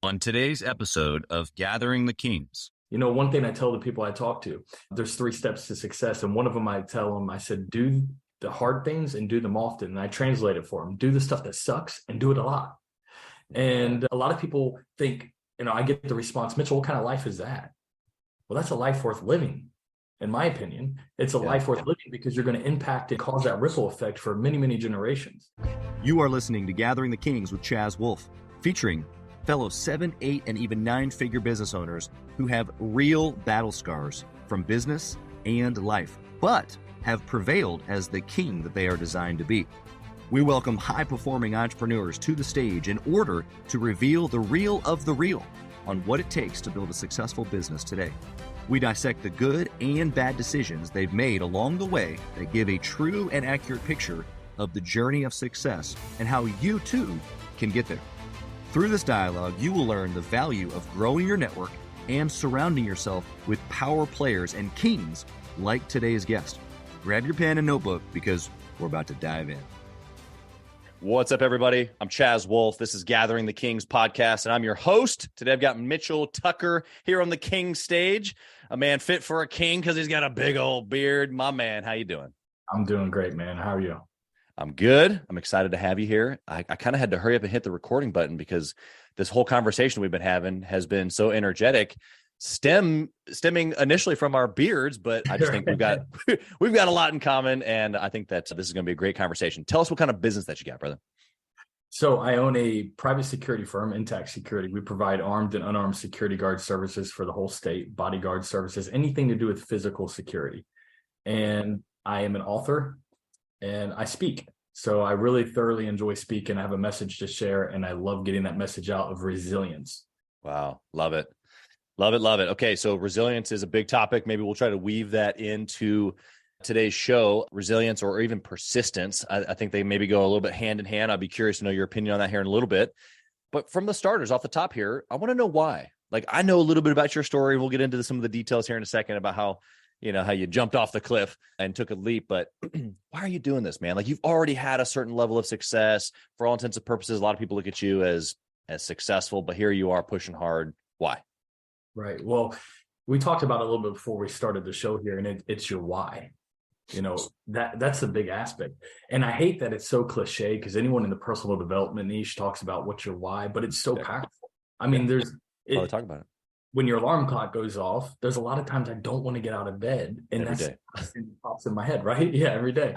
On today's episode of Gathering the Kings. You know, one thing I tell the people I talk to, there's 3 steps to success. And one of them I tell them, I said, do the hard things and do them often. And I translate it for them. Do the stuff that sucks and do it a lot. And a lot of people think, I get the response, Mitchell, what kind of life is that? Well, that's a life worth living. In my opinion, it's a life worth living because you're going to impact and cause that ripple effect for many, many generations. You are listening to Gathering the Kings with Chaz Wolfe, featuring fellow 7, 8, and even 9-figure business owners who have real battle scars from business and life, but have prevailed as the king that they are designed to be. We welcome high-performing entrepreneurs to the stage in order to reveal the real of the real on what it takes to build a successful business today. We dissect the good and bad decisions they've made along the way that give a true and accurate picture of the journey of success and how you too can get there. Through this dialogue, you will learn the value of growing your network and surrounding yourself with power players and kings like today's guest. Grab your pen and notebook because we're about to dive in. What's up, everybody? I'm Chaz Wolfe. This is Gathering the Kings podcast, and I'm your host. Today, I've got Mitchell Tucker here on the King stage, a man fit for a king because he's got a big old beard. My man, how you doing? I'm doing great, man. How are you? I'm good. I'm excited to have you here. I kind of had to hurry up and hit the recording button because this whole conversation we've been having has been so energetic, stemming initially from our beards, but I just think we've got a lot in common, and I think that this is going to be a great conversation. Tell us what kind of business that you got, brother. So I own a private security firm, N-TACT Security. We provide armed and unarmed security guard services for the whole state, bodyguard services, anything to do with physical security. And I am an author and I speak. So I really thoroughly enjoy speaking. I have a message to share, and I love getting that message out of resilience. Wow. Love it. Love it. Love it. Okay. So resilience is a big topic. Maybe we'll try to weave that into today's show. Resilience or even persistence. I think they maybe go a little bit hand in hand. I'd be curious to know your opinion on that here in a little bit. But from the starters off the top here, I want to know why. Like, I know a little bit about your story. We'll get into some of the details here in a second about how you jumped off the cliff and took a leap, but why are you doing this, man? Like, you've already had a certain level of success. For all intents and purposes, a lot of people look at you as successful, but here you are pushing hard. Why? Right. Well, we talked about it a little bit before we started the show here, and it's your why. That's a big aspect. And I hate that it's so cliche because anyone in the personal development niche talks about what's your why, but it's so powerful. I mean, talk about it. When your alarm clock goes off, there's a lot of times I don't want to get out of bed, and every that's day. Pops in my head, right? Yeah, every day.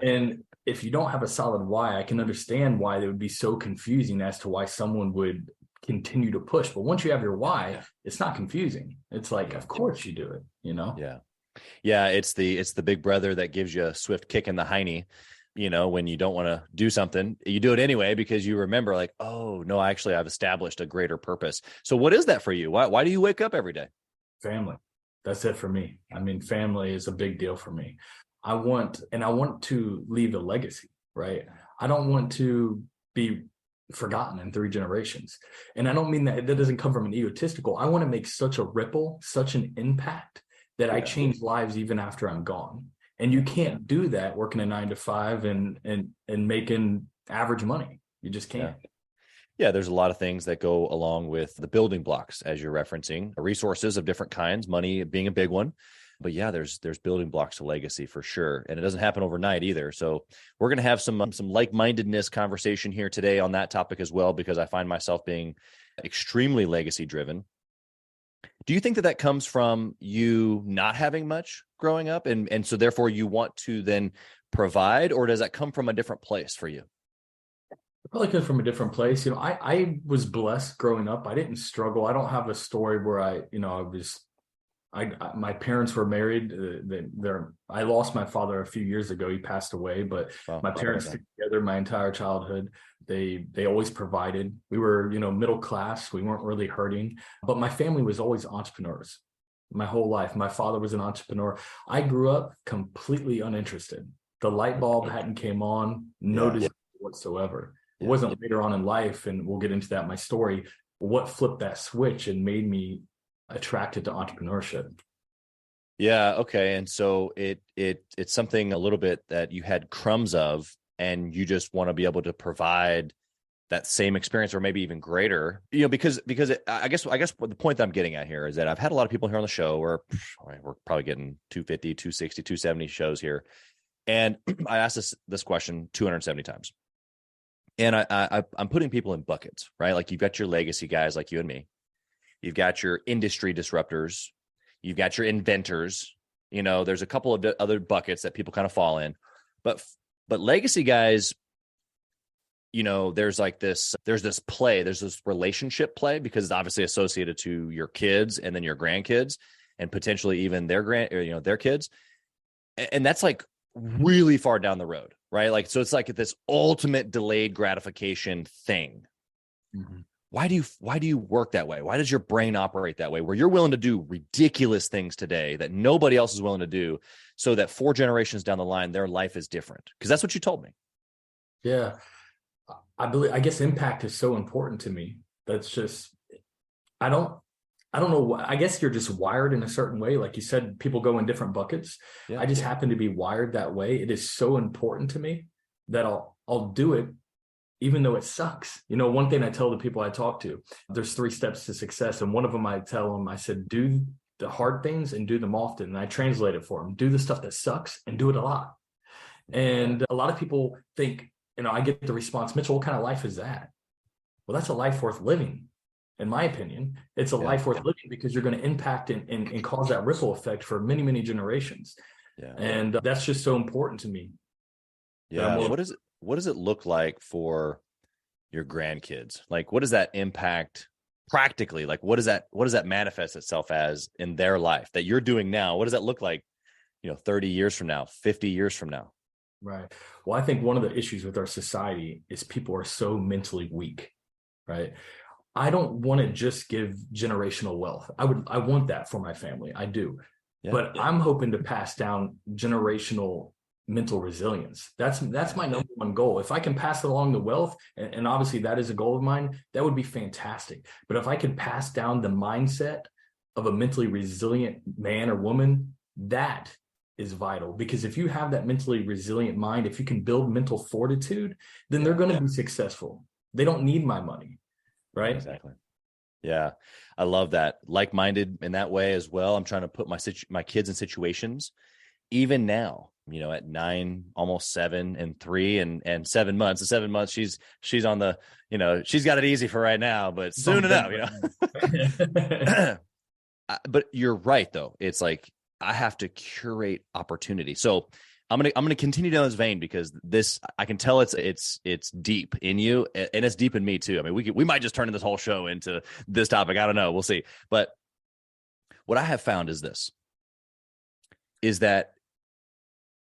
And if you don't have a solid why, I can understand why it would be so confusing as to why someone would continue to push. But once you have your why, it's not confusing. It's like, of course you do it, Yeah. It's the big brother that gives you a swift kick in the hiney. When you don't want to do something, you do it anyway because you remember, like, oh no, actually I've established a greater purpose. So what is that for you? Why do you wake up every day? Family. That's it for me. I mean, family is a big deal for me. I want to leave a legacy, right? I don't want to be forgotten in 3 generations. And I don't mean that doesn't come from an egotistical. I want to make such a ripple, such an impact that I change lives even after I'm gone. And you can't do that working a 9-to-5 and making average money. You just can't. Yeah, there's a lot of things that go along with the building blocks, as you're referencing, resources of different kinds, money being a big one. But yeah, there's building blocks to legacy for sure. And it doesn't happen overnight either. So we're going to have some like-mindedness conversation here today on that topic as well, because I find myself being extremely legacy driven. Do you think that comes from you not having much growing up, and so therefore you want to then provide, or does that come from a different place for you? It probably comes from a different place. I was blessed growing up. I didn't struggle. I don't have a story where my parents were married. I lost my father a few years ago. He passed away, but my parents stayed together my entire childhood. They always provided. We were, middle class. We weren't really hurting, but my family was always entrepreneurs my whole life. My father was an entrepreneur. I grew up completely uninterested. The light bulb hadn't came on, no desire whatsoever. It wasn't later on in life, and we'll get into that, my story, what flipped that switch and made me attracted to entrepreneurship. Yeah. Okay. And so it's something a little bit that you had crumbs of, and you just want to be able to provide that same experience or maybe even greater, because I guess what the point that I'm getting at here is that I've had a lot of people here on the show where we're probably getting 250, 260, 270 shows here. And I asked this question 270 times. And I'm putting people in buckets, right? Like you've got your legacy guys like you and me. You've got your industry disruptors. You've got your inventors. There's a couple of other buckets that people kind of fall in. But legacy guys, there's this relationship play, because it's obviously associated to your kids and then your grandkids and potentially even their kids. And that's like really far down the road, right? Like, so it's like this ultimate delayed gratification thing. Mm-hmm. Why do you work that way? Why does your brain operate that way, where you're willing to do ridiculous things today that nobody else is willing to do, so that 4 generations down the line, their life is different? Because that's what you told me. Yeah. I guess impact is so important to me. That's just, I don't know. I guess you're just wired in a certain way. Like you said, people go in different buckets. Yeah. I just happen to be wired that way. It is so important to me that I'll do it, even though it sucks. One thing I tell the people I talk to, there's 3 steps to success. And one of them, I tell them, I said, do the hard things and do them often. And I translate it for them. Do the stuff that sucks and do it a lot. And a lot of people think, I get the response, Mitchell, what kind of life is that? Well, that's a life worth living. In my opinion, it's a life worth living, because you're going to impact and cause that ripple effect for many, many generations. Yeah. And that's just so important to me. Yeah. What does it look like for your grandkids? Like, what does that impact practically? Like, what does that manifest itself as in their life that you're doing now? What does that look like, 30 years from now, 50 years from now? Right. Well, I think one of the issues with our society is people are so mentally weak, right? I don't want to just give generational wealth. I want that for my family. I do. Yeah, but I'm hoping to pass down generational mental resilience. That's my number one goal. If I can pass along the wealth, and obviously that is a goal of mine, that would be fantastic. But if I could pass down the mindset of a mentally resilient man or woman, that is vital. Because if you have that mentally resilient mind, if you can build mental fortitude, then they're going to be successful. They don't need my money. Right. Exactly. Yeah. I love that. Like-minded in that way as well. I'm trying to put my kids in situations, even now, at 9, almost 7 and 3 and 7 months. In 7 months, she's on the, she's got it easy for right now, but soon enough, But you're right, though. It's like, I have to curate opportunity. So I'm gonna continue down this vein, because this, I can tell it's deep in you, and it's deep in me too. I mean, we might just turn this whole show into this topic. I don't know. We'll see. But what I have found is that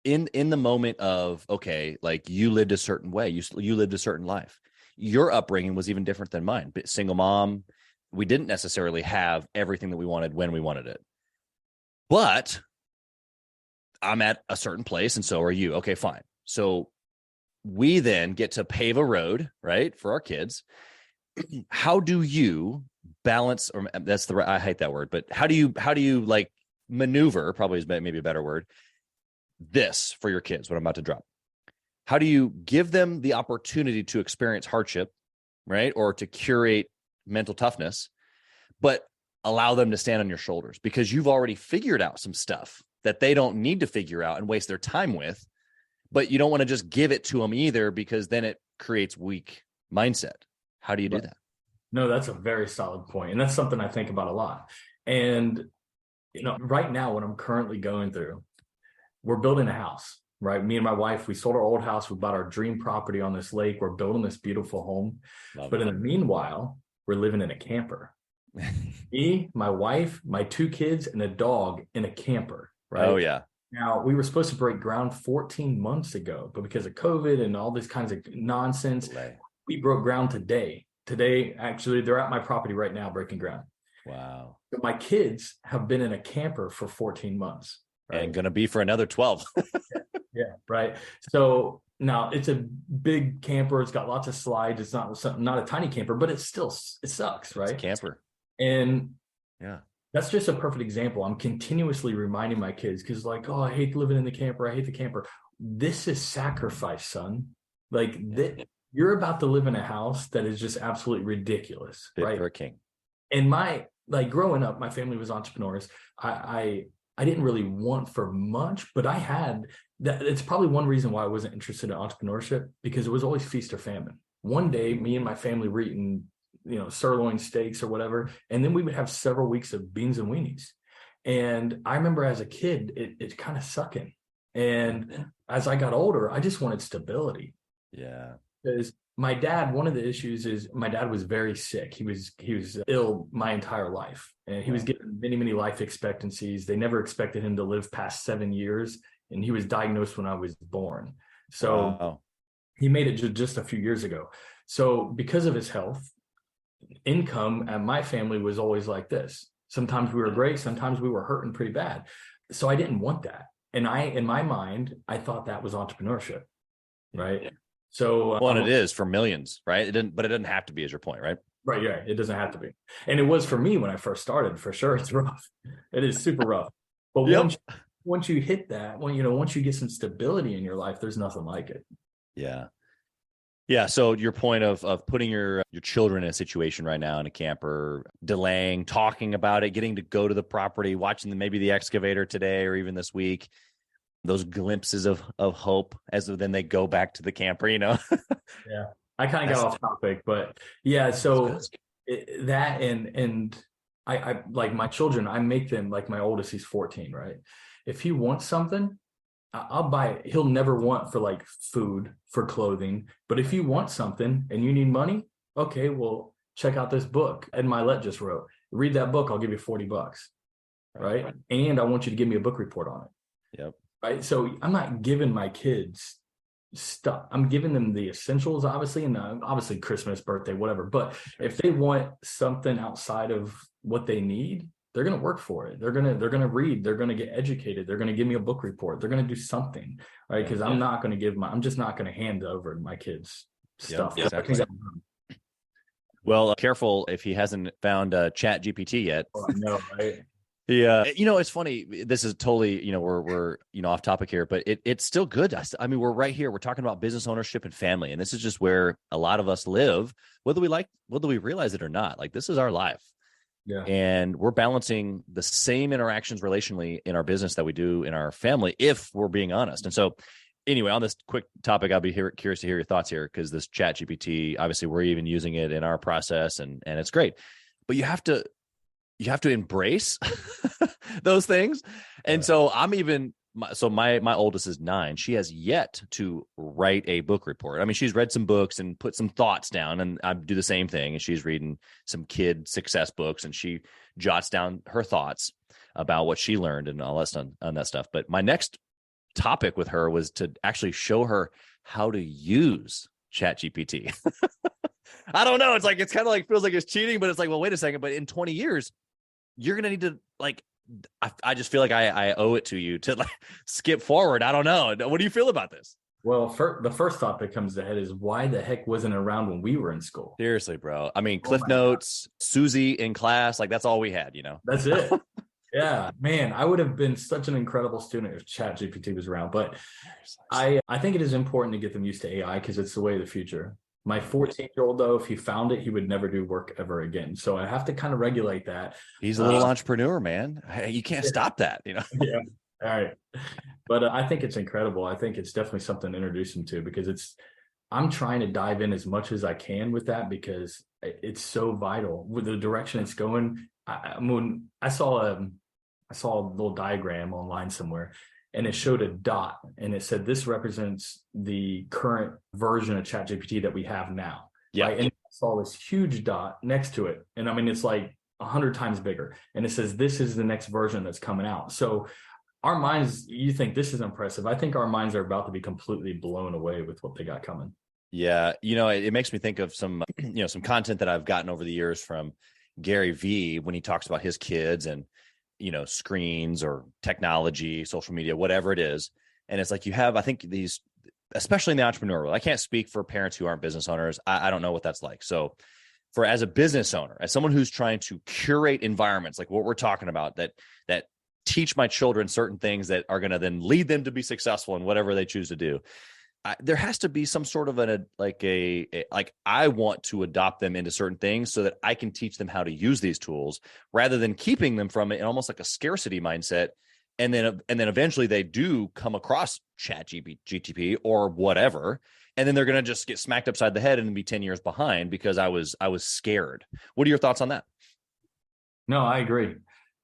in the moment of, okay, like you lived a certain way, you lived a certain life. Your upbringing was even different than mine. But single mom, we didn't necessarily have everything that we wanted when we wanted it. But I'm at a certain place, and so are you. Okay, fine. So we then get to pave a road, right, for our kids. How do you balance, or I hate that word, but how do you like maneuver, probably is maybe a better word, this for your kids, what I'm about to drop? How do you give them the opportunity to experience hardship, right, or to curate mental toughness, but allow them to stand on your shoulders, because you've already figured out some stuff that they don't need to figure out and waste their time with, but you don't want to just give it to them either, because then it creates weak mindset. How do you do that? No, that's a very solid point. And that's something I think about a lot. And, right now, what I'm currently going through, we're building a house, right? Me and my wife, we sold our old house. We bought our dream property on this lake. We're building this beautiful home. But in the meanwhile, we're living in a camper. Me, my wife, my 2 kids, and a dog in a camper. Right? Oh, yeah. Now, we were supposed to break ground 14 months ago, but because of COVID and all this kinds of nonsense, we broke ground today. Today, actually, they're at my property right now breaking ground. Wow. But my kids have been in a camper for 14 months. Right? And going to be for another 12. Yeah, right. So now it's a big camper. It's got lots of slides. It's not a tiny camper, but it sucks, right? It's a camper. And yeah. That's just a perfect example. I'm continuously reminding my kids, because like, oh, I hate living in the camper. I hate the camper. This is sacrifice, son. Like you're about to live in a house that is just absolutely ridiculous, Fit right? for a king. And growing up, my family was entrepreneurs. I didn't really want for much, but I had that. It's probably one reason why I wasn't interested in entrepreneurship, because it was always feast or famine. One day, me and my family were eating, sirloin steaks or whatever, and then we would have several weeks of beans and weenies. And I remember as a kid, it kind of sucking. And as I got older, I just wanted stability. Yeah. Because my dad, one of the issues is my dad was very sick. He was ill my entire life, and he was given many, many life expectancies. They never expected him to live past 7 years, and he was diagnosed when I was born. So he made it just a few years ago. So because of his health, income at my family was always like this. Sometimes we were great, sometimes we were hurting pretty bad. So I didn't want that. And in my mind, I thought that was entrepreneurship, right? Yeah. So well, it is for millions, right? It doesn't have to be, is your point, right? Right. Yeah. It doesn't have to be. And it was for me when I first started, for sure. It's rough. It is super rough. But once you hit that, once you get some stability in your life, there's nothing like it. Yeah. Yeah. So your point of putting your children in a situation right now in a camper, delaying, talking about it, getting to go to the property, watching maybe the excavator today or even this week, those glimpses of hope as then they go back to the camper, Yeah. I kind of got off topic, but yeah. So I like my children, I make them, like my oldest, he's 14, right? If he wants something, I'll buy it. He'll never want for like food, for clothing. But if you want something and you need money, okay, well, check out this book Ed Milet just wrote. Read that book. I'll give you $40. Right. And I want you to give me a book report on it. Yep. Right. So I'm not giving my kids stuff. I'm giving them the essentials, obviously, and obviously Christmas, birthday, whatever. But if they want something outside of what they need, they're going to work for it. They're going to read. They're going to get educated. They're going to give me a book report. They're going to do something, right? Because I'm not going to I'm just not going to hand over my kids stuff. Yep, exactly. Well, careful if he hasn't found Chat GPT yet. Oh, I know, right? Yeah. It's funny. This is totally, we're off topic here, but it's still good. I mean, we're right here. We're talking about business ownership and family. And this is just where a lot of us live, whether we realize it or not. Like, this is our life. Yeah. And we're balancing the same interactions relationally in our business that we do in our family, if we're being honest. And so anyway, on this quick topic, I'll be curious to hear your thoughts here, because this Chat GPT, obviously we're even using it in our process and it's great, but you have to embrace those things. And so my oldest is 9. She has yet to write a book report. I mean, she's read some books and put some thoughts down, and I do the same thing. And she's reading some kid success books, and she jots down her thoughts about what she learned and all that on that stuff. But my next topic with her was to actually show her how to use ChatGPT. I don't know. It's kind of feels like it's cheating, but it's like, well, wait a second. But in 20 years, you're going to need to I just feel like I owe it to you to skip forward. I don't know. What do you feel about this? Well, the first thought that comes to head is, why the heck wasn't it around when we were in school? Seriously, bro. I mean, Cliff Notes, Susie in class, that's all we had, That's it. Yeah, man, I would have been such an incredible student if ChatGPT was around. But I think it is important to get them used to AI, because it's the way of the future. My 14-year-old, though, if he found it, he would never do work ever again. So I have to kind of regulate that. He's a little entrepreneur, man. You can't stop that, Yeah. All right. But I think it's incredible. I think it's definitely something to introduce him to, because I'm trying to dive in as much as I can with that, because it's so vital with the direction it's going. I saw a little diagram online somewhere, and it showed a dot, and it said this represents the current version of ChatGPT that we have now. Yeah. Right? And I saw this huge dot next to it. And I mean, it's like 100 times bigger. And it says, this is the next version that's coming out. So our minds, you think this is impressive. I think our minds are about to be completely blown away with what they got coming. Yeah. It makes me think of some content that I've gotten over the years from Gary Vee, when he talks about his kids and, screens or technology, social media, whatever it is. And it's like, you have, I think these, especially in the entrepreneurial world, I can't speak for parents who aren't business owners. I don't know what that's like. So as a business owner, as someone who's trying to curate environments, like what we're talking about, that teach my children certain things that are going to then lead them to be successful in whatever they choose to do. there has to be some sort of like I want to adopt them into certain things so that I can teach them how to use these tools rather than keeping them from it in almost like a scarcity mindset. And then eventually they do come across GTP or whatever. And then they're going to just get smacked upside the head and be 10 years behind because I was scared. What are your thoughts on that? No, I agree.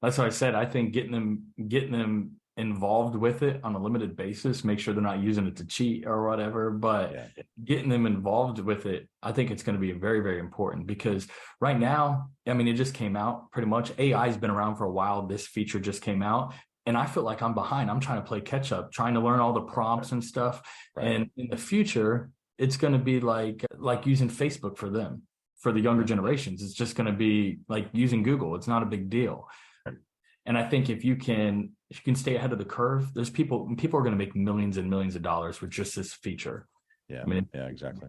That's what I said. I think getting them involved with it on a limited basis, make sure they're not using it to cheat or whatever, but getting them involved with it, I think it's going to be very, very important because right now, I mean, it just came out pretty much. AI has been around for a while. This feature just came out and I feel like I'm behind. I'm trying to play catch up, trying to learn all the prompts and stuff. Right. And in the future, it's going to be like using Facebook for them, for the younger generations. It's just going to be like using Google. It's not a big deal. And I think if you can stay ahead of the curve, there's people are going to make millions and millions of dollars with just this feature. Yeah. Yeah, exactly.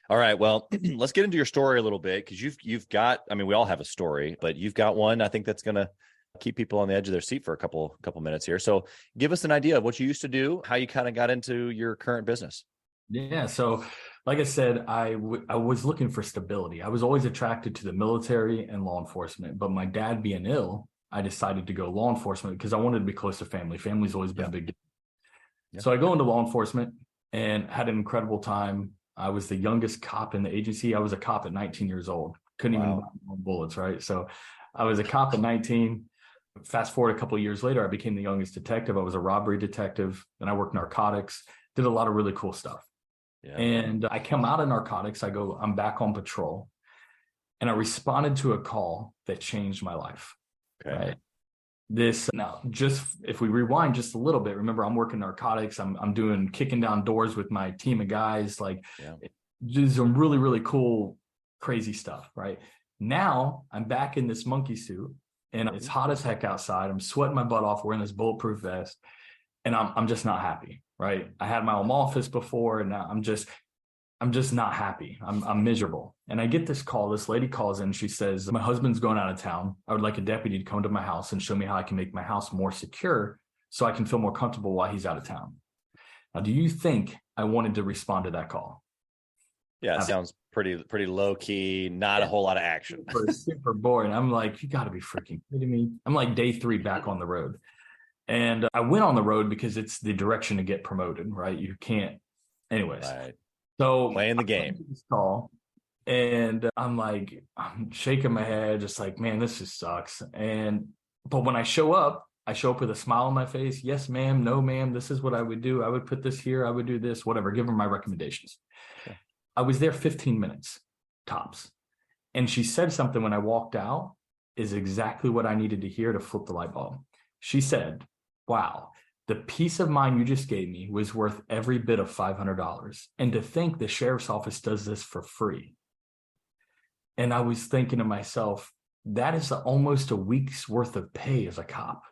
All right. Well, let's get into your story a little bit because you've got, I mean, we all have a story, but you've got one I think that's going to keep people on the edge of their seat for a couple minutes here. So give us an idea of what you used to do, how you kind of got into your current business. Yeah. So like I said, I was looking for stability. I was always attracted to the military and law enforcement, but my dad being ill, I decided to go law enforcement because I wanted to be close to family. Family's always been a big deal. Yeah. So I go into law enforcement and had an incredible time. I was the youngest cop in the agency. I was a cop at 19 years old. Couldn't even buy my own bullets, right? So I was a cop at 19. Fast forward a couple of years later, I became the youngest detective. I was a robbery detective. Then I worked narcotics, did a lot of really cool stuff. Yeah. And I come out of narcotics. I'm back on patrol. And I responded to a call that changed my life. Okay. Right. Now, just if we rewind just a little bit, remember I'm working narcotics. I'm doing kicking down doors with my team of guys, do some really, really cool, crazy stuff. Right now, I'm back in this monkey suit, and it's hot as heck outside. I'm sweating my butt off wearing this bulletproof vest, and I'm just not happy. Right. I had my home office before, and now I'm just not happy. I'm miserable. And I get this call. This lady calls in. She says, my husband's going out of town. I would like a deputy to come to my house and show me how I can make my house more secure so I can feel more comfortable while he's out of town. Now, do you think I wanted to respond to that call? Yeah, it sounds pretty low key, not a whole lot of action. Super boring. I'm like, you got to be freaking kidding me. I'm like day 3 back on the road. And I went on the road because it's the direction to get promoted, right? You can't. Anyways. Right. So playing the game. Call, and I'm shaking my head, just like, man, this just sucks. But when I show up with a smile on my face. Yes, ma'am. No, ma'am. This is what I would do. I would put this here. I would do this, whatever. Give her my recommendations. Okay. I was there 15 minutes tops. And she said something when I walked out is exactly what I needed to hear to flip the light bulb. She said, wow, the peace of mind you just gave me was worth every bit of $500. And to think the sheriff's office does this for free. And I was thinking to myself, that is almost a week's worth of pay as a cop.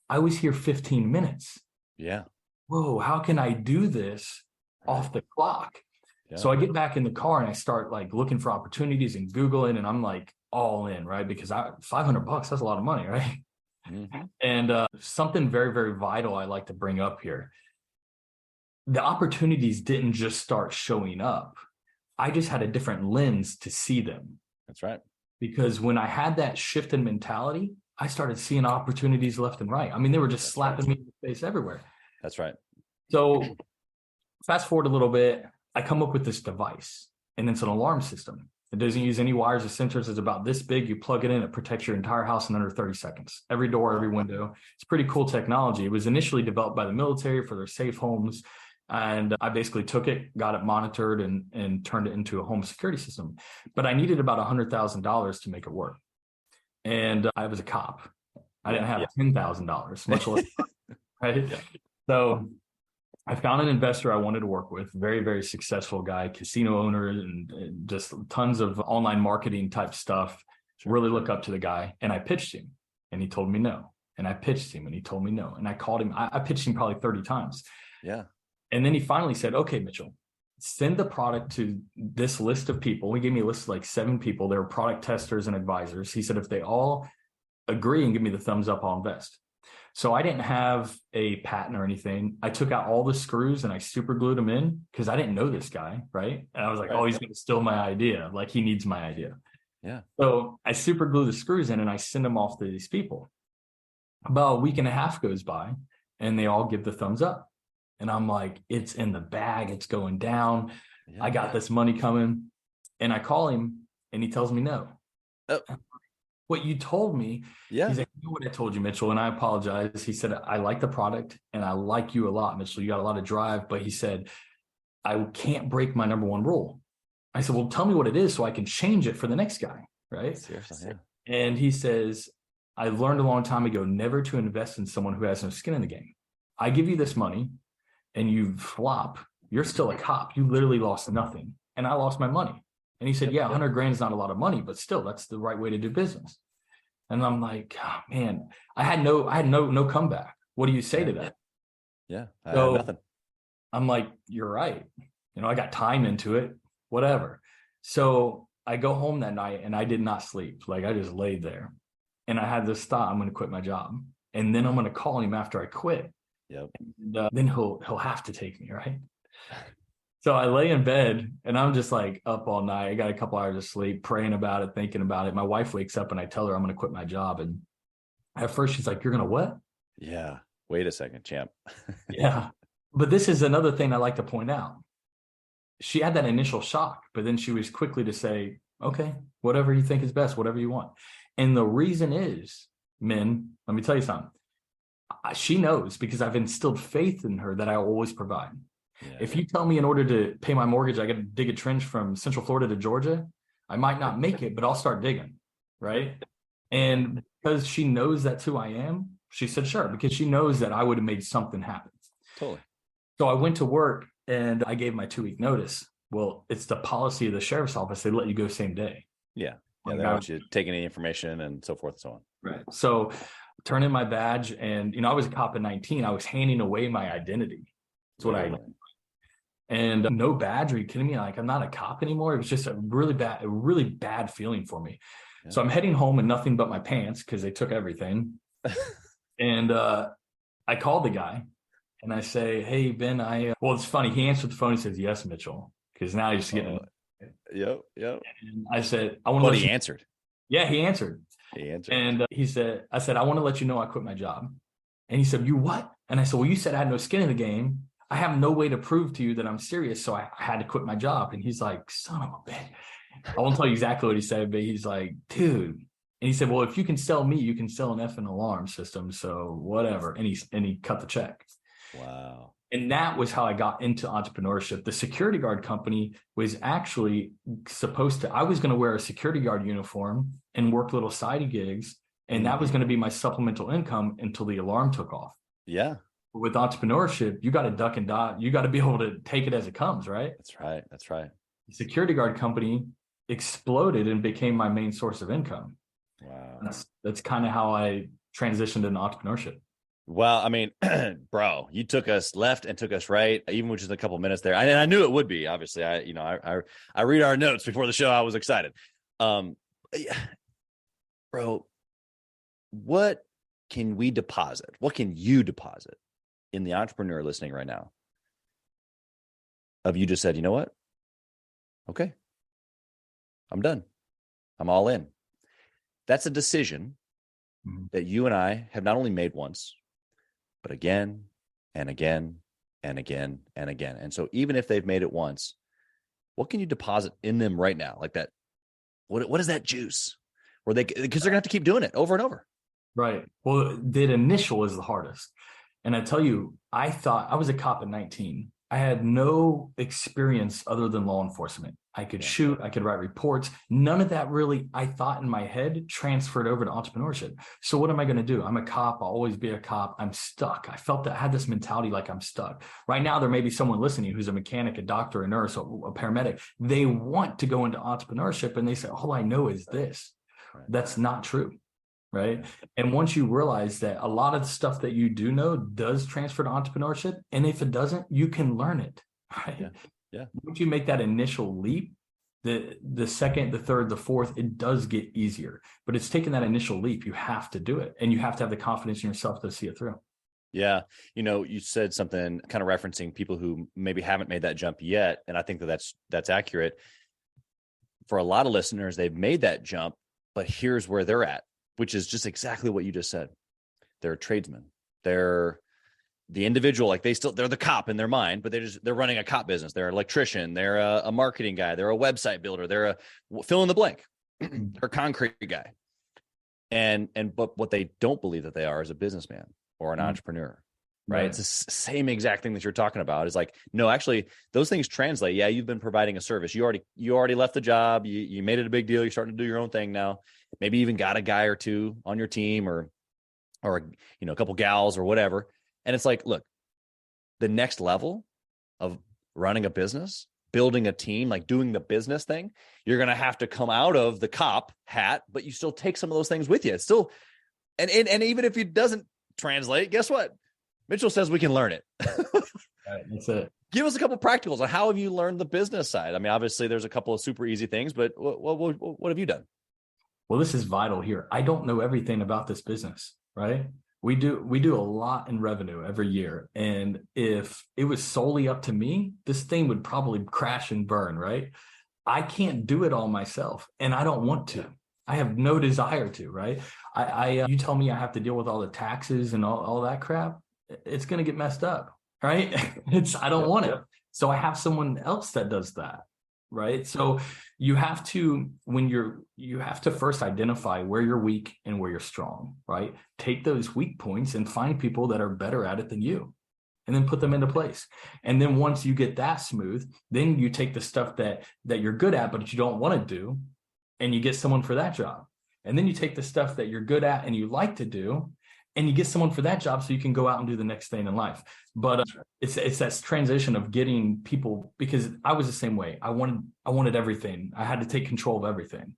I was here 15 minutes. Yeah. Whoa, how can I do this off the clock? Yeah. So I get back in the car and I start looking for opportunities and Googling, and I'm all in, right? Because $500, that's a lot of money, right? Mm-hmm. And something very, very vital I like to bring up here. The opportunities didn't just start showing up. I just had a different lens to see them. That's right. Because when I had that shift in mentality, I started seeing opportunities left and right. I mean, they were just slapping me in the face everywhere. That's right. So fast forward a little bit, I come up with this device, and it's an alarm system. It doesn't use any wires or sensors. It's about this big. You plug it in, it protects your entire house in under 30 seconds. Every door, every window. It's pretty cool technology. It was initially developed by the military for their safe homes. And I basically took it, got it monitored, and turned it into a home security system. But I needed about $100,000 to make it work. And I was a cop. I didn't have $10,000, much less. Right? Yeah. So I found an investor I wanted to work with, very, very successful guy, casino owner, and just tons of online marketing type stuff. Really look up to the guy. And I pitched him, and he told me no. And I pitched him, and he told me no. And I called him. I pitched him probably 30 times. Yeah. And then he finally said, okay, Mitchell, send the product to this list of people. He gave me a list of 7 people. They were product testers and advisors. He said, if they all agree and give me the thumbs up, I'll invest. So I didn't have a patent or anything. I took out all the screws and I super glued them in because I didn't know this guy, right? And I was like, oh, he's going to steal my idea. Like he needs my idea. Yeah. So I super glue the screws in and I send them off to these people. About a week and a half goes by and they all give the thumbs up. And I'm like, it's in the bag. It's going down. Yeah, I got this money coming. And I call him and he tells me no. Oh. What you told me. Yeah. He's like, you know what I told you, Mitchell, and I apologize. He said, I like the product and I like you a lot, Mitchell. You got a lot of drive, but he said, I can't break my number one rule. I said, well, tell me what it is so I can change it for the next guy. Right. Seriously, yeah. And he says, I learned a long time ago, never to invest in someone who has no skin in the game. I give you this money and you flop. You're still a cop. You literally lost nothing. And I lost my money. And he said, yeah, 100 grand is not a lot of money, but still, that's the right way to do business. And I'm like, oh, man, I had no comeback. What do you say to that? Yeah, I had nothing. I'm like, you're right. You know, I got time into it, whatever. So I go home that night and I did not sleep. Like I just laid there and I had this thought, I'm going to quit my job. And then I'm going to call him after I quit. Yep. And, then he'll have to take me, right? So I lay in bed and I'm just like up all night. I got a couple hours of sleep, praying about it, thinking about it. My wife wakes up and I tell her I'm going to quit my job. And at first she's like, you're going to what? Yeah. Wait a second, champ. Yeah. But this is another thing I like to point out. She had that initial shock, but then she was quickly to say, okay, whatever you think is best, whatever you want. And the reason is, men, let me tell you something. She knows because I've instilled faith in her that I always provide. Yeah. If you tell me in order to pay my mortgage, I got to dig a trench from Central Florida to Georgia, I might not make it, but I'll start digging. Right. And because she knows that's who I am, she said, sure, because she knows that I would have made something happen. Totally. So I went to work and I gave my 2-week notice. Well, it's the policy of the sheriff's office. They let you go same day. Yeah. Yeah. They don't want you to take any information and so forth and so on. Right. So turn in my badge and, you know, I was a cop at 19. I was handing away my identity. That's what I did. And no badge. Are you kidding me? Like, I'm not a cop anymore. It was just a really bad feeling for me. Yeah. So I'm heading home in nothing but my pants because they took everything. And I called the guy and I say, hey, Ben, well, it's funny. He answered the phone. He says, yes, Mitchell. Because now he's getting. Yep. And I said, I want to. But he answered. Yeah, he answered. And I said, I want to let you know I quit my job. And he said, you what? And I said, well, you said I had no skin in the game. I have no way to prove to you that I'm serious. So I had to quit my job. And he's like, son of a bitch. I won't tell you exactly what he said, but he's like, dude. And he said, well, if you can sell me, you can sell an effing alarm system. So whatever. And he cut the check. Wow. And that was how I got into entrepreneurship. The security guard company was actually I was going to wear a security guard uniform and work little side gigs. And that was going to be my supplemental income until the alarm took off. Yeah. With entrepreneurship, you got to duck and dodge. You got to be able to take it as it comes, right? That's right. The security guard company exploded and became my main source of income. Wow. That's kind of how I transitioned into entrepreneurship. Well, I mean, bro, you took us left and took us right, even with just a couple minutes there. I knew it would be. Obviously, I read our notes before the show. I was excited. Bro, what can we deposit? What can you deposit in the entrepreneur listening right now? Of you just said, you know what? Okay, I'm done. I'm all in. That's a decision that you and I have not only made once, but again and again and again and again. And so even if they've made it once, what can you deposit in them right now? Like that, what is that juice? Because they're gonna have to keep doing it over and over. Right. Well, the initial is the hardest. And I tell you, I thought I was a cop at 19. I had no experience other than law enforcement. I could shoot, I could write reports. None of that really, I thought in my head, transferred over to entrepreneurship. So what am I going to do? I'm a cop. I'll always be a cop. I'm stuck. I felt that I had this mentality like I'm stuck. Right now, there may be someone listening who's a mechanic, a doctor, a nurse, a paramedic. They want to go into entrepreneurship and they say, all I know is this. That's not true. Right. And once you realize that a lot of the stuff that you do know does transfer to entrepreneurship, and if it doesn't, you can learn it. Right. Yeah. Once you make that initial leap, the second, the third, the fourth, it does get easier, but it's taking that initial leap. You have to do it, and you have to have the confidence in yourself to see it through. Yeah. You said something kind of referencing people who maybe haven't made that jump yet. And I think that's accurate. For a lot of listeners, they've made that jump, but here's where they're at, which is just exactly what you just said. They're a tradesman. They're the individual, like they're the cop in their mind, but they're running a cop business. They're an electrician. They're a marketing guy. They're a website builder. They're a fill in the blank. They're a concrete guy. But what they don't believe that they are is a businessman or an entrepreneur, right? It's the same exact thing that you're talking about. It's like, no, actually those things translate. Yeah. You've been providing a service. You already left the job. You made it a big deal. You're starting to do your own thing now. Maybe even got a guy or two on your team or a couple gals or whatever. And it's like, look, the next level of running a business, building a team, like doing the business thing, you're going to have to come out of the cop hat, but you still take some of those things with you. It's still, and even if it doesn't translate, guess what? Mitchell says we can learn it. Right, that's it. Give us a couple practicals on how have you learned the business side? I mean, obviously there's a couple of super easy things, but what have you done? Well, this is vital here. I don't know everything about this business, right? We do a lot in revenue every year. And if it was solely up to me, this thing would probably crash and burn, right? I can't do it all myself, and I don't want to. I have no desire to, right? You tell me I have to deal with all the taxes and all that crap, it's going to get messed up, right? I don't want it. So I have someone else that does that, right? So you have to, you have to first identify where you're weak and where you're strong, right? Take those weak points and find people that are better at it than you, and then put them into place. And then once you get that smooth, then you take the stuff that you're good at, but you don't want to do, and you get someone for that job. And then you take the stuff that you're good at and you like to do, and you get someone for that job so you can go out and do the next thing in life. But it's that transition of getting people, because I was the same way. I wanted everything. I had to take control of everything.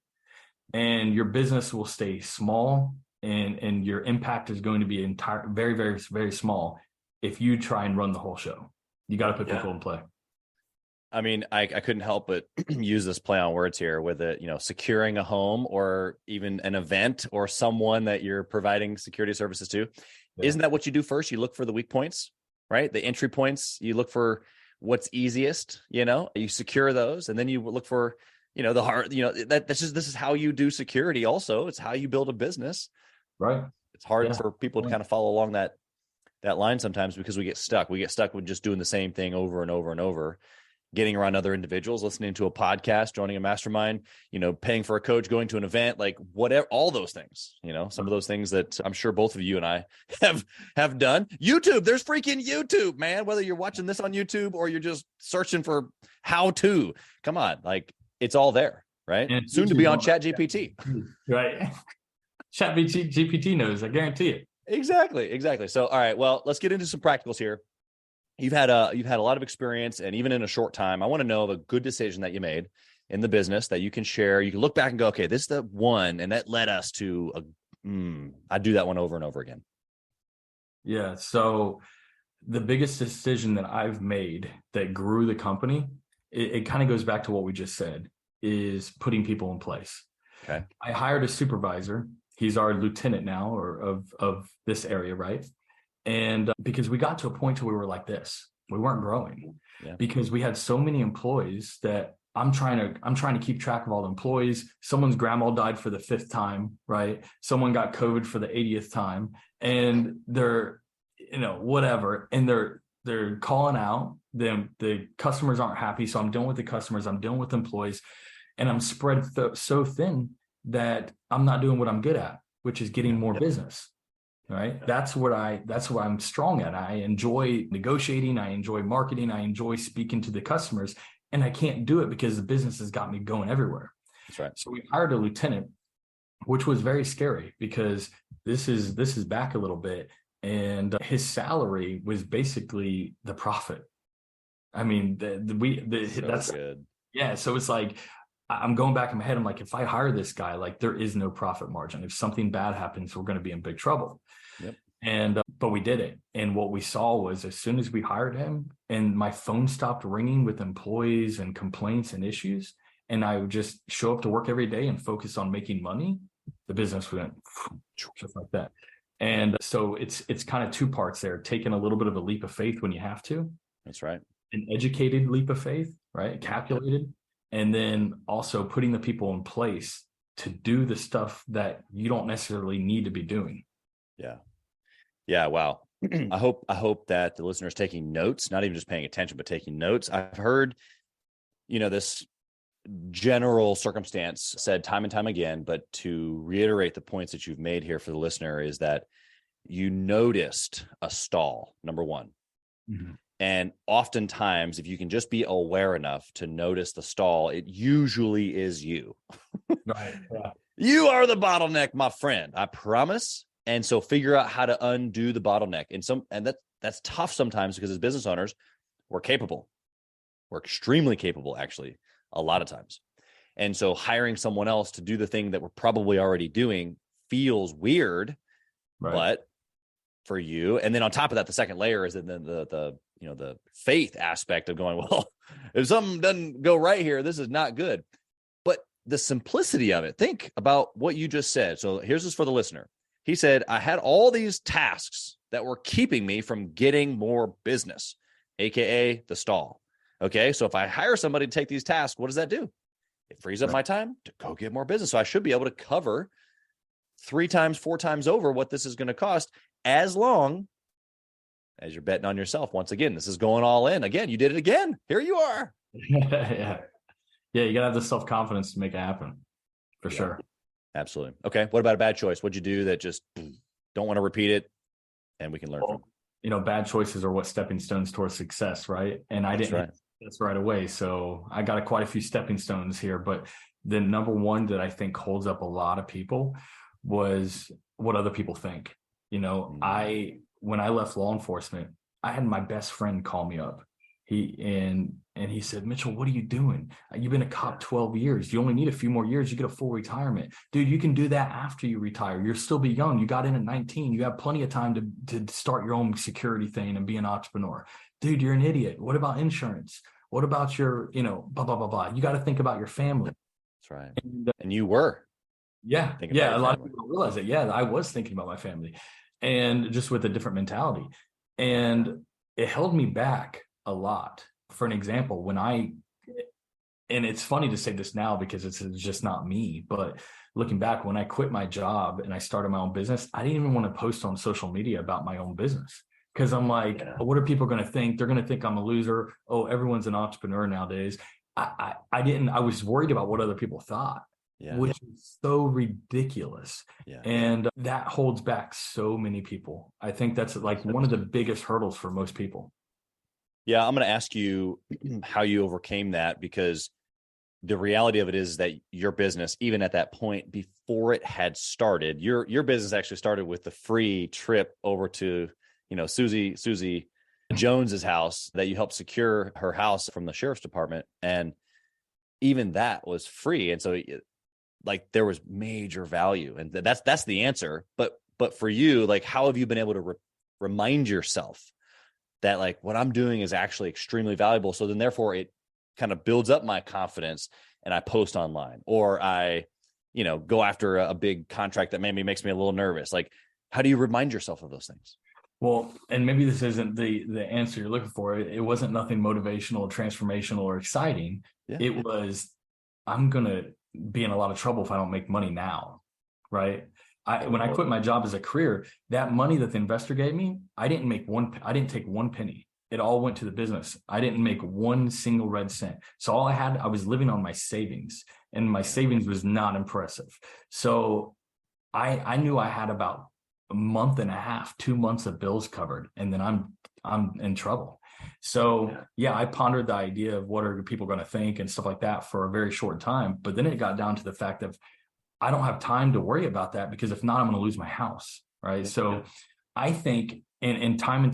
And your business will stay small, and your impact is going to be very, very, very small if you try and run the whole show. You got to put people in play. I mean, I couldn't help but use this play on words here with it, securing a home or even an event or someone that you're providing security services to. Yeah. Isn't that what you do first? You look for the weak points, right? The entry points. You look for what's easiest, you secure those, and then you look for, the hard, this is how you do security. Also, it's how you build a business. Right. It's hard for people to kind of follow along that line sometimes because we get stuck. We get stuck with just doing the same thing over and over and over. Getting around other individuals, listening to a podcast, joining a mastermind, paying for a coach, going to an event, like whatever, all those things, some of those things that I'm sure both of you and I have done. YouTube, there's freaking YouTube, man, whether you're watching this on YouTube or you're just searching for how to, come on, like it's all there, right? And soon to be on ChatGPT. Right. ChatGPT knows, I guarantee it. Exactly. So, all right, well, let's get into some practicals here. You've had a lot of experience, and even in a short time, I want to know of a good decision that you made in the business that you can share. You can look back and go, okay, this is the one, and that led us to I do that one over and over again. Yeah. So the biggest decision that I've made that grew the company, it kind of goes back to what we just said, is putting people in place. Okay. I hired a supervisor. He's our lieutenant now, or of this area, right? And because we got to a point where we were like this, we weren't growing because we had so many employees that I'm trying to keep track of all the employees. Someone's grandma died for the 5th time, right? Someone got COVID for the 80th time, and they're, whatever. And they're calling out. The customers aren't happy. So I'm dealing with the customers. I'm dealing with employees, and I'm spread so thin that I'm not doing what I'm good at, which is getting more business. Right. That's what I'm strong at. I enjoy negotiating. I enjoy marketing. I enjoy speaking to the customers, and I can't do it because the business has got me going everywhere. That's right. So we hired a lieutenant, which was very scary because this is back a little bit, and his salary was basically the profit. I mean, that's good. Yeah. So it's like, I'm going back in my head. I'm like, if I hire this guy, like there is no profit margin. If something bad happens, we're going to be in big trouble. Yep. And, but we did it. And what we saw was as soon as we hired him and my phone stopped ringing with employees and complaints and issues, and I would just show up to work every day and focus on making money, the business went just like that. And so it's kind of two parts there, taking a little bit of a leap of faith when you have to. That's right. An educated leap of faith, right? Calculated. And then also putting the people in place to do the stuff that you don't necessarily need to be doing. Yeah. Yeah. Wow. I hope that the listeners taking notes, not even just paying attention, but taking notes. I've heard, this general circumstance said time and time again, but to reiterate the points that you've made here for the listener is that you noticed a stall, number one. Mm-hmm. And oftentimes, if you can just be aware enough to notice the stall, it usually is you. Right. Yeah. You are the bottleneck, my friend. I promise. And so figure out how to undo the bottleneck. And that's tough sometimes because as business owners, we're capable. We're extremely capable, actually, a lot of times. And so hiring someone else to do the thing that we're probably already doing feels weird, right. But for you. And then on top of that, the second layer is then the faith aspect of going, well, if something doesn't go right here, this is not good. But the simplicity of it, think about what you just said. So here's this for the listener. He said, I had all these tasks that were keeping me from getting more business, AKA the stall. Okay. So if I hire somebody to take these tasks, what does that do? It frees up my time to go get more business. So I should be able to cover 3 times, 4 times over what this is going to cost, as long as you're betting on yourself. Once again, this is going all in. Again, you did it again. Here you are. Yeah. You gotta have the self-confidence to make it happen, for sure. Absolutely. Okay. What about a bad choice? What'd you do that just don't want to repeat it and we can learn from? Bad choices are what stepping stones towards success, right? And I didn't that's right away. So I got quite a few stepping stones here, but the number one that I think holds up a lot of people was what other people think. When I left law enforcement, I had my best friend call me up. He said, Mitchell, what are you doing? You've been a cop 12 years. You only need a few more years. You get a full retirement. Dude, you can do that after you retire. You'll still be young. You got in at 19. You have plenty of time to start your own security thing and be an entrepreneur. Dude, you're an idiot. What about insurance? What about your, blah, blah, blah, blah. You got to think about your family. That's right. And you were. Yeah. Yeah. A lot of people don't realize that. Yeah, I was thinking about my family, and just with a different mentality. And it held me back a lot. For an example, and it's funny to say this now because it's just not me, but looking back, when I quit my job and I started my own business, I didn't even want to post on social media about my own business because I'm like, what are people going to think? They're going to think I'm a loser. Oh, everyone's an entrepreneur nowadays. I was worried about what other people thought, which is so ridiculous. Yeah. And that holds back so many people. I think that's like one of the biggest hurdles for most people. Yeah, I'm going to ask you how you overcame that, because the reality of it is that your business, even at that point before it had started, your business actually started with the free trip over to, Susie Jones's house that you helped secure her house from the sheriff's department. And even that was free. And so there was major value, and that's the answer. But for you, how have you been able to remind yourself that what I'm doing is actually extremely valuable? So then therefore it kind of builds up my confidence, and I post online, or I, go after a big contract that maybe makes me a little nervous. How do you remind yourself of those things? Well, and maybe this isn't the answer you're looking for. It wasn't nothing motivational, transformational, or exciting. Yeah. It was, I'm going to be in a lot of trouble if I don't make money now. Right. When I quit my job as a career, that money that the investor gave me, I didn't take one penny. It all went to the business. I didn't make one single red cent. So I was living on my savings, and my savings was not impressive. So I knew I had about a month and a half, 2 months of bills covered, and then I'm in trouble. So I pondered the idea of what are people going to think and stuff like that for a very short time. But then it got down to the fact of, I don't have time to worry about that, because if not, I'm going to lose my house. Right. So I think, and time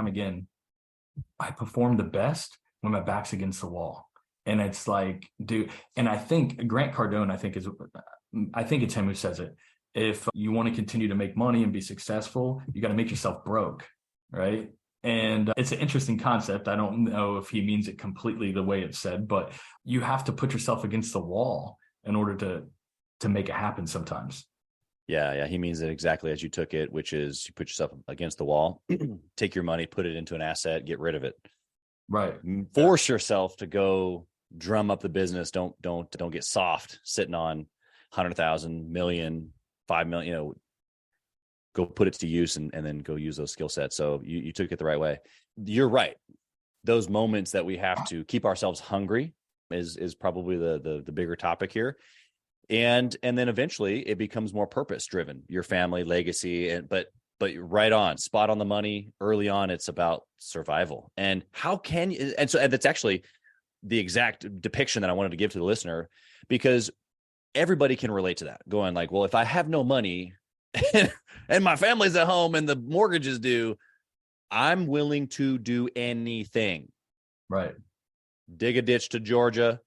again, I perform the best when my back's against the wall. And it's and I think Grant Cardone, I think it's him who says it. If you want to continue to make money and be successful, you got to make yourself broke. Right. And it's an interesting concept. I don't know if he means it completely the way it's said, but you have to put yourself against the wall in order to make it happen sometimes. Yeah. He means it exactly as you took it, which is you put yourself against the wall, take your money, put it into an asset, get rid of it. Right. Force yourself to go drum up the business. Don't get soft sitting on 100,000, million, 5 million, go put it to use and then go use those skill sets. So you took it the right way. You're right. Those moments that we have to keep ourselves hungry is probably the bigger topic here. And then eventually it becomes more purpose driven, your family legacy. But right on, spot on the money early on. It's about survival. And how can you, and that's actually the exact depiction that I wanted to give to the listener, because everybody can relate to that, going like, well, if I have no money and my family's at home and the mortgage is due, I'm willing to do anything. Right. Dig a ditch to Georgia,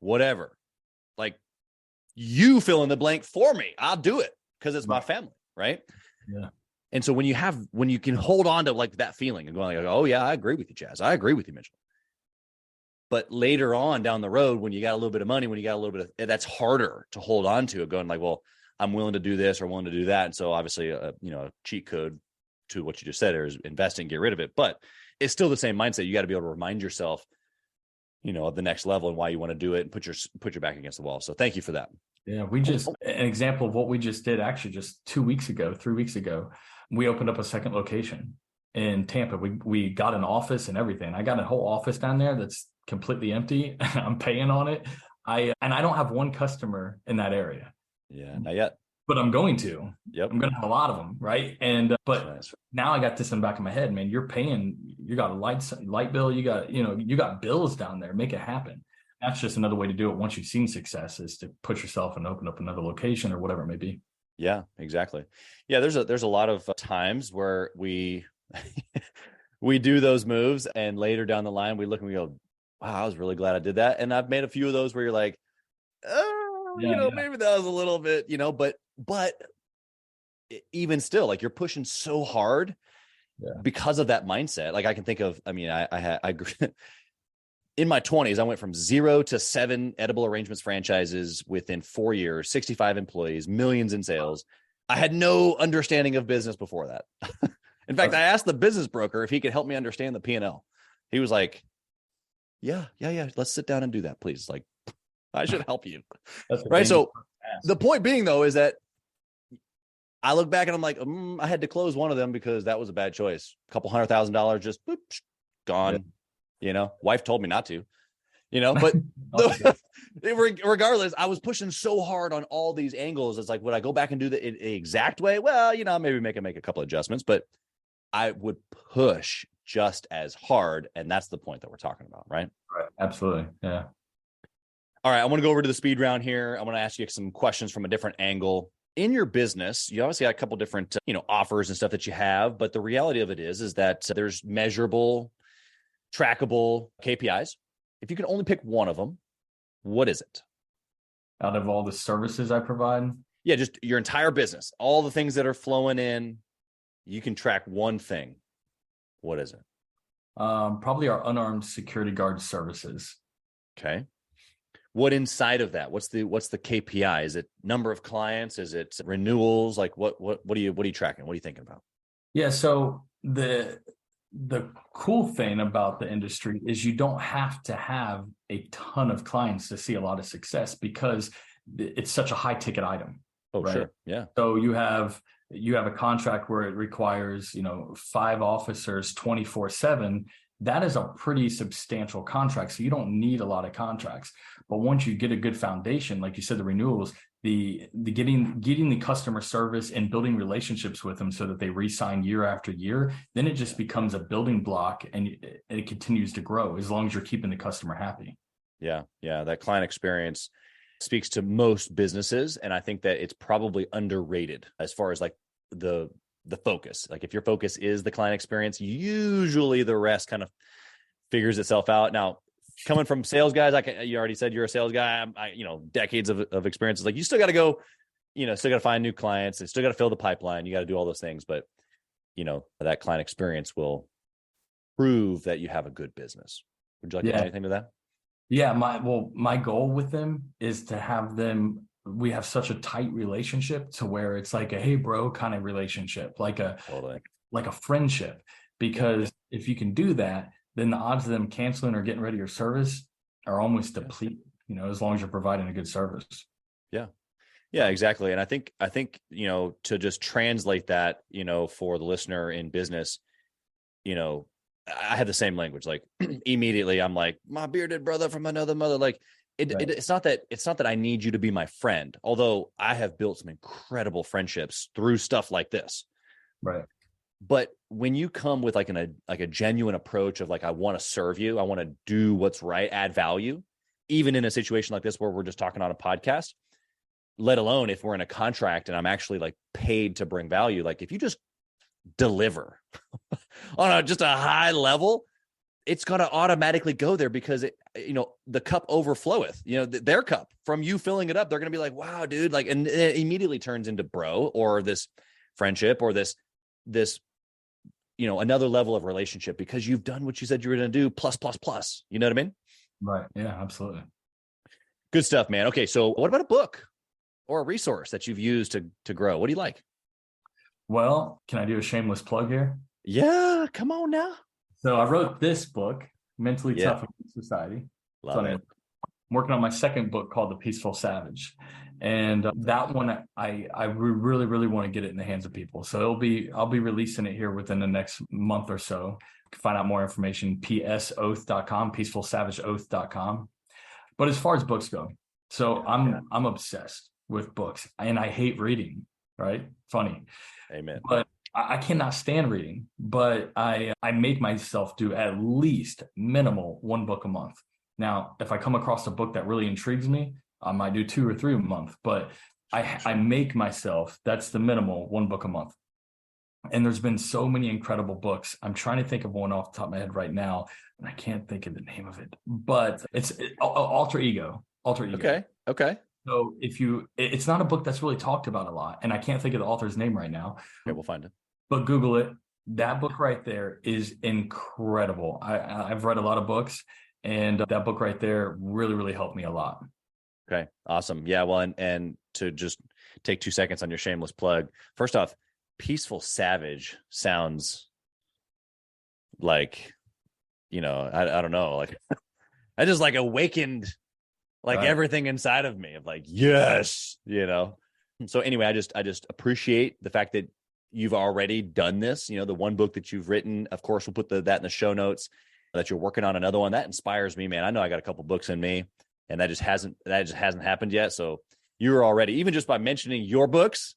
whatever. Like, you fill in the blank for me. I'll do it because it's my family. Right. Yeah. And so when you can hold on to like that feeling and going like, oh yeah, I agree with you, Chaz. I agree with you, Mitchell. But later on down the road, when you got a little bit of money, when you got a little bit of, that's harder to hold on to it, going like, well, I'm willing to do this or willing to do that. And so obviously, a cheat code to what you just said is invest and get rid of it. But it's still the same mindset. You got to be able to remind yourself, of the next level and why you want to do it and put your back against the wall. So thank you for that. Yeah, an example of what we just did, actually just 3 weeks ago, we opened up a second location in Tampa. We got an office and everything. I got a whole office down there that's completely empty. I'm paying on it. I don't have one customer in that area. Yeah, not yet. But I'm going to. Yep. I'm going to have a lot of them, right? And but nice. Now I got this in the back of my head, man. You're paying. You got a light bill. You got bills down there. Make it happen. That's just another way to do it. Once you've seen success, is to push yourself and open up another location or whatever it may be. Yeah, exactly. Yeah, there's a lot of times where we do those moves, and later down the line we look and we go, "Wow, I was really glad I did that." And I've made a few of those where you're like, maybe that was a little bit, but even still, like, you're pushing so hard because of that mindset. Like, I can think of, I in my 20s, I went from 0 to 7 edible arrangements franchises within 4 years, 65 employees, millions in sales. I had no understanding of business before that. In fact, I asked the business broker if he could help me understand the P&L. He was like, yeah. Let's sit down and do that, please. Like, I should help you. Right. So the point being, though, is that I look back and I'm like, I had to close one of them because that was a bad choice. A couple $100,000 just gone. Wife told me not to, but regardless, I was pushing so hard on all these angles. It's like, would I go back and do the exact way? Well, maybe make a couple of adjustments, but I would push just as hard. And that's the point that we're talking about, right? Right. Absolutely. Yeah. All right. I want to go over to the speed round here. I want to ask you some questions from a different angle. In your business, you obviously got a couple different, offers and stuff that you have, but the reality of it is that there's measurable, trackable KPIs. If you can only pick one of them, what is it? Out of all the services I provide? Yeah, just your entire business, all the things that are flowing in, you can track one thing. What is it? Probably our unarmed security guard services. Okay. What inside of that? What's the KPI? Is it number of clients? Is it renewals? Like what are you tracking? What are you thinking about? Yeah. So the cool thing about the industry is you don't have to have a ton of clients to see a lot of success because it's such a high ticket item. Oh, right? Sure. Yeah. So you have a contract where it requires, 5 officers 24/7. That is a pretty substantial contract. So you don't need a lot of contracts. But once you get a good foundation, like you said, the renewals, the getting the customer service and building relationships with them so that they re-sign year after year, then it just becomes a building block and it continues to grow as long as you're keeping the customer happy. Yeah. That client experience speaks to most businesses. And I think that it's probably underrated as far as like the focus. Like if your focus is the client experience, usually the rest kind of figures itself out. Now, coming from sales guys, you already said you're a sales guy. Decades of experience. It's like you still got to go, still got to find new clients and still got to fill the pipeline. You got to do all those things. But, that client experience will prove that you have a good business. Would you like to add anything to that? Yeah, my goal with them is to have them, we have such a tight relationship to where it's like a hey bro kind of relationship, like a friendship. Because if you can do that, then the odds of them canceling or getting rid of your service are almost depleted, as long as you're providing a good service. Yeah, exactly. And I think, to just translate that, for the listener in business, I have the same language. Like immediately I'm like, my bearded brother from another mother. Like it's not that I need you to be my friend, although I have built some incredible friendships through stuff like this. Right. But when you come with like a genuine approach of like, I want to serve you, I want to do what's right, add value, even in a situation like this where we're just talking on a podcast, let alone if we're in a contract and I'm actually like paid to bring value. Like if you just deliver on just a high level, it's going to automatically go there because the cup overfloweth, their cup from you filling it up. They're going to be like, wow, dude. Like, and it immediately turns into bro or this friendship or this, another level of relationship because you've done what you said you were going to do plus. You know what I mean? Right. Yeah, absolutely. Good stuff, man. Okay. So what about a book or a resource that you've used to grow? What do you like? Well, can I do a shameless plug here? Yeah, come on now. So I wrote this book, Mentally Tough in Society. Love it. I'm working on my second book called The Peaceful Savage. And that one, I really, really want to get it in the hands of people. So I'll be releasing it here within the next month or so. You can find out more information, psoath.com, peacefulsavageoath.com. But as far as books go, so I'm obsessed with books and I hate reading, right? Funny. Amen. But I cannot stand reading, but I make myself do at least minimal one book a month. Now, if I come across a book that really intrigues me, I might do 2 or 3 a month, but I make myself, that's the minimal, one book a month. And there's been so many incredible books. I'm trying to think of one off the top of my head right now, and I can't think of the name of it, but it's Alter Ego. Okay. So it's not a book that's really talked about a lot, and I can't think of the author's name right now. Okay, we'll find it. But Google it. That book right there is incredible. I've read a lot of books, and that book right there really, really helped me a lot. Okay, awesome. Yeah, well, and to just take 2 seconds on your shameless plug. First off, Peaceful Savage sounds like, I don't know, like I just like awakened like everything inside of me of like, yes, So anyway, I just appreciate the fact that you've already done this. The one book that you've written, of course, we'll put that in the show notes, that you're working on another one. That inspires me, man. I know I got a couple books in me, and that just hasn't happened yet. So you're already, even just by mentioning your books,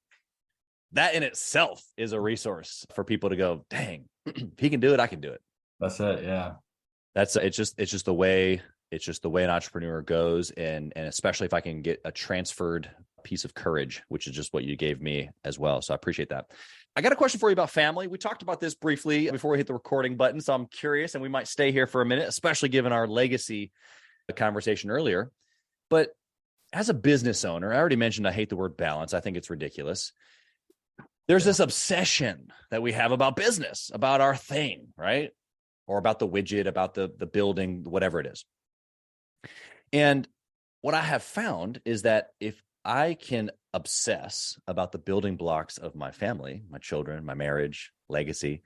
that in itself is a resource for people to go, dang, if he can do it, I can do it. That's it. Yeah. It's just the way an entrepreneur goes. And especially if I can get a transferred piece of courage, which is just what you gave me as well. So I appreciate that. I got a question for you about family. We talked about this briefly before we hit the recording button. So I'm curious, and we might stay here for a minute, especially given our legacy conversation earlier. But as a business owner, I already mentioned I hate the word balance. I think it's ridiculous. There's this obsession that we have about business, about our thing, right? Or about the widget, about the building, whatever it is. And what I have found is that if I can obsess about the building blocks of my family, my children, my marriage, legacy,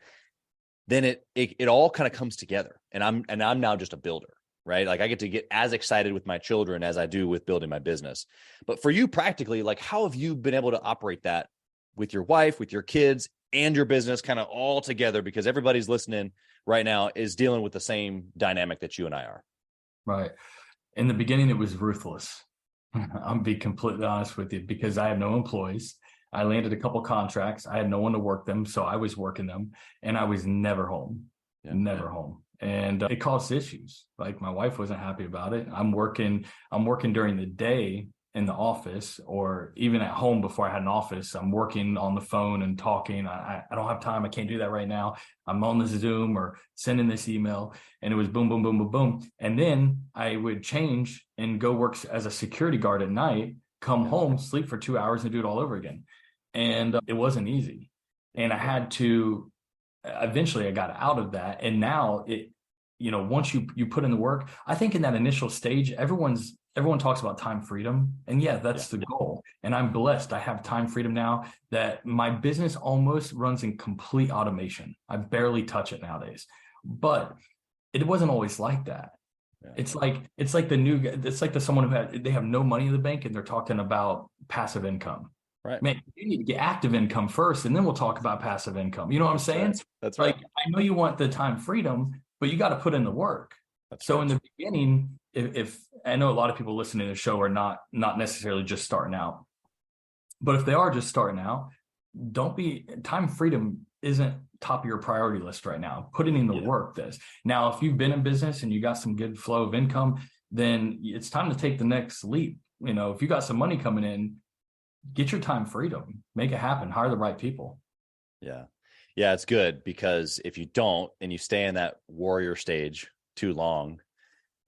then it all kind of comes together. And I'm now just a builder, right? Like I get to get as excited with my children as I do with building my business. But for you practically, like how have you been able to operate that with your wife, with your kids, and your business kind of all together? Because everybody's listening right now is dealing with the same dynamic that you and I are. Right. In the beginning, it was ruthless. I'll be completely honest with you, because I had no employees. I landed a couple contracts. I had no one to work them. So I was working them, and I was never home, home. And it caused issues. Like my wife wasn't happy about it. I'm working during the day in the office, or even at home before I had an office. I'm working on the phone and talking. I don't have time. I can't do that right now. I'm on this Zoom or sending this email, and it was boom, boom, boom, boom, boom. And then I would change and go work as a security guard at night, come home, sleep for 2 hours, and do it all over again. And it wasn't easy. And I had to eventually I got out of that. And now once you put in the work, I think in that initial stage, everyone talks about time freedom. And that's the goal. And I'm blessed. I have time freedom now that my business almost runs in complete automation. I barely touch it nowadays, but it wasn't always like that. Yeah. It's like someone who they have no money in the bank and they're talking about passive income. Right. Man, you need to get active income first, and then we'll talk about passive income. You know what I'm saying? That's right. Like, I know you want the time freedom, but you got to put in the work. So in the beginning, if I know a lot of people listening to the show are not necessarily just starting out, but if they are just starting out, time freedom isn't top of your priority list right now. Putting in the work does. Now, if you've been in business and you got some good flow of income, then it's time to take the next leap. If you got some money coming in, get your time freedom, make it happen, hire the right people. Yeah. It's good, because if you don't, and you stay in that warrior stage too long,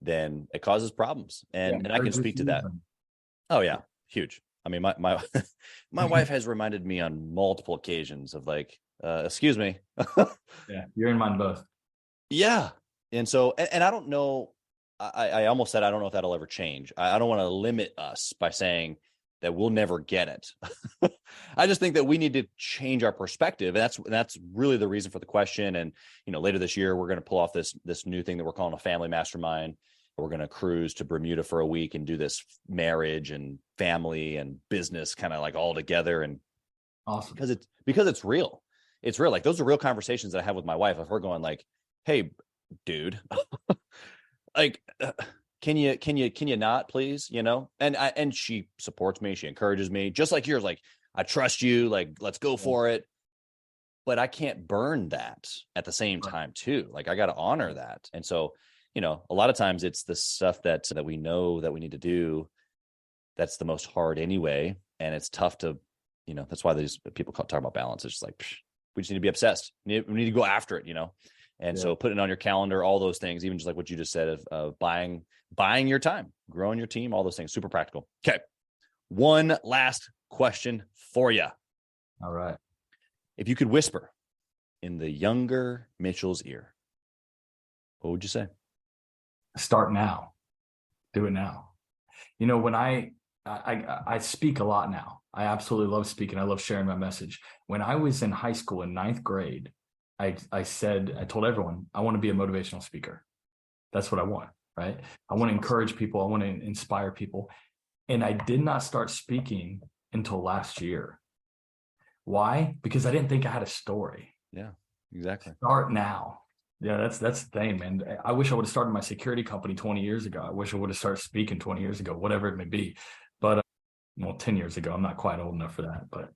then it causes problems. And I can speak to that. Oh yeah. Huge. I mean, my my wife has reminded me on multiple occasions of like, excuse me. Yeah. You're in mine both. Yeah. And so, and I don't know, I almost said, I don't know if that'll ever change. I don't want to limit us by saying that we'll never get it. I just think that we need to change our perspective. And that's really the reason for the question. And, later this year, we're going to pull off this new thing that we're calling a family mastermind. We're going to cruise to Bermuda for a week and do this marriage and family and business kind of like all together. And awesome. Because it's real. It's real. Like, those are real conversations that I have with my wife. If we're going like, hey, dude, like, can you not, please, and she supports me. She encourages me, just like yours. Like, I trust you, like, let's go for it. But I can't burn that at the same time too. Like, I got to honor that. And so, a lot of times it's the stuff that we know that we need to do that's the most hard anyway. And it's tough to, that's why these people talk about balance. It's just like, we just need to be obsessed. We need to go after it, And so putting it on your calendar, all those things, even just like what you just said of buying your time, growing your team, all those things, super practical. Okay. One last question for you. All right. If you could whisper in the younger Mitchell's ear, what would you say? Start now. Do it now. When I speak a lot now. I absolutely love speaking. I love sharing my message. When I was in high school in 9th grade, I told everyone, I want to be a motivational speaker. That's what I want, right? I want to encourage people. I want to inspire people. And I did not start speaking until last year. Why? Because I didn't think I had a story. Yeah, exactly. Start now. Yeah, that's the thing, man. I wish I would have started my security company 20 years ago. I wish I would have started speaking 20 years ago, whatever it may be. But 10 years ago, I'm not quite old enough for that. But,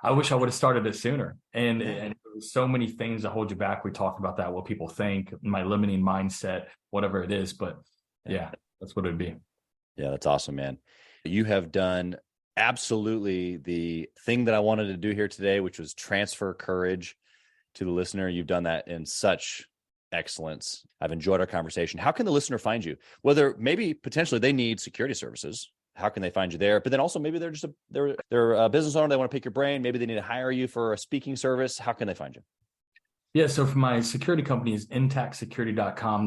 I wish I would have started it sooner. And there's so many things that hold you back. We talked about that, what people think, my limiting mindset, whatever it is. But that's what it would be. Yeah, that's awesome, man. You have done absolutely the thing that I wanted to do here today, which was transfer courage to the listener. You've done that in such excellence. I've enjoyed our conversation. How can the listener find you? Whether maybe potentially they need security services, how can they find you there? But then also maybe they're a business owner. They want to pick your brain. Maybe they need to hire you for a speaking service. How can they find you? Yeah. So for my security company is N-TACT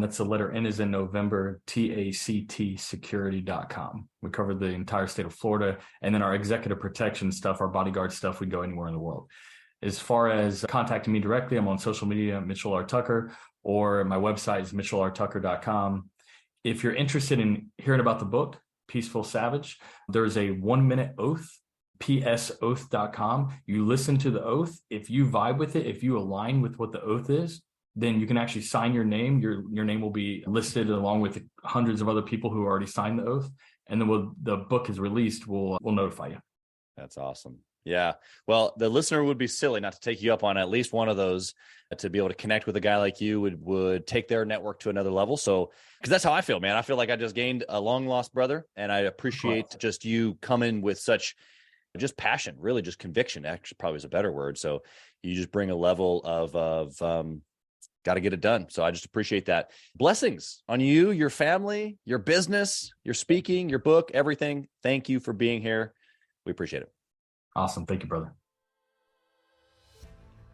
That's the letter N is in November, TACT security.com. We cover the entire state of Florida. And then our executive protection stuff, our bodyguard stuff, we go anywhere in the world. As far as contacting me directly, I'm on social media, Mitchell R. Tucker, or my website is mitchellrtucker.com. If you're interested in hearing about the book, Peaceful Savage, there's a 1-minute oath, psoath.com. You listen to the oath. If you vibe with it, if you align with what the oath is, then you can actually sign your name. Your name will be listed along with hundreds of other people who already signed the oath. And then the book is released, we'll notify you. That's awesome. Yeah. Well, the listener would be silly not to take you up on at least one of those, to be able to connect with a guy like you would take their network to another level. So, because that's how I feel, man. I feel like I just gained a long lost brother, and I appreciate just you coming with such just passion, really just conviction, actually probably is a better word. So you just bring a level of got to get it done. So I just appreciate that. Blessings on you, your family, your business, your speaking, your book, everything. Thank you for being here. We appreciate it. Awesome. Thank you, brother.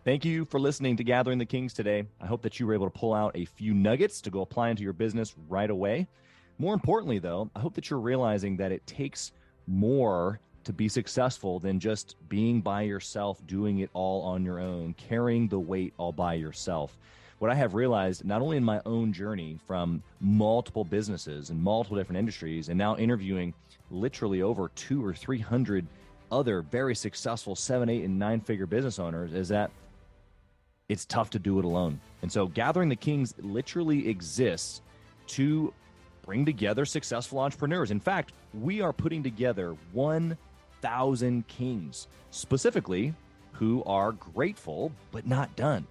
Thank you for listening to Gathering the Kings today. I hope that you were able to pull out a few nuggets to go apply into your business right away. More importantly, though, I hope that you're realizing that it takes more to be successful than just being by yourself, doing it all on your own, carrying the weight all by yourself. What I have realized, not only in my own journey from multiple businesses and multiple different industries, and now interviewing literally over 200 or 300 other very successful 7, 8, and 9-figure business owners, is that it's tough to do it alone. And so Gathering the Kings literally exists to bring together successful entrepreneurs. In fact, we are putting together 1,000 kings, specifically who are grateful but not done.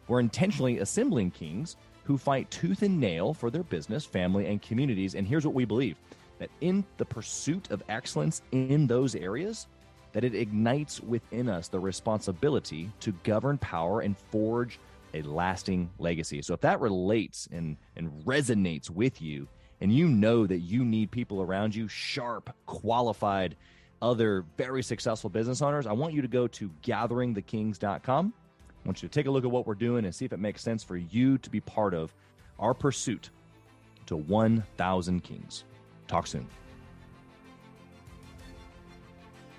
We're intentionally assembling kings who fight tooth and nail for their business, family, and communities. And here's what we believe, that in the pursuit of excellence in those areas, that it ignites within us the responsibility to govern power and forge a lasting legacy. So if that relates and resonates with you, and you know that you need people around you, sharp, qualified, other very successful business owners, I want you to go to gatheringthekings.com. I want you to take a look at what we're doing and see if it makes sense for you to be part of our pursuit to 1,000 kings. Talk soon.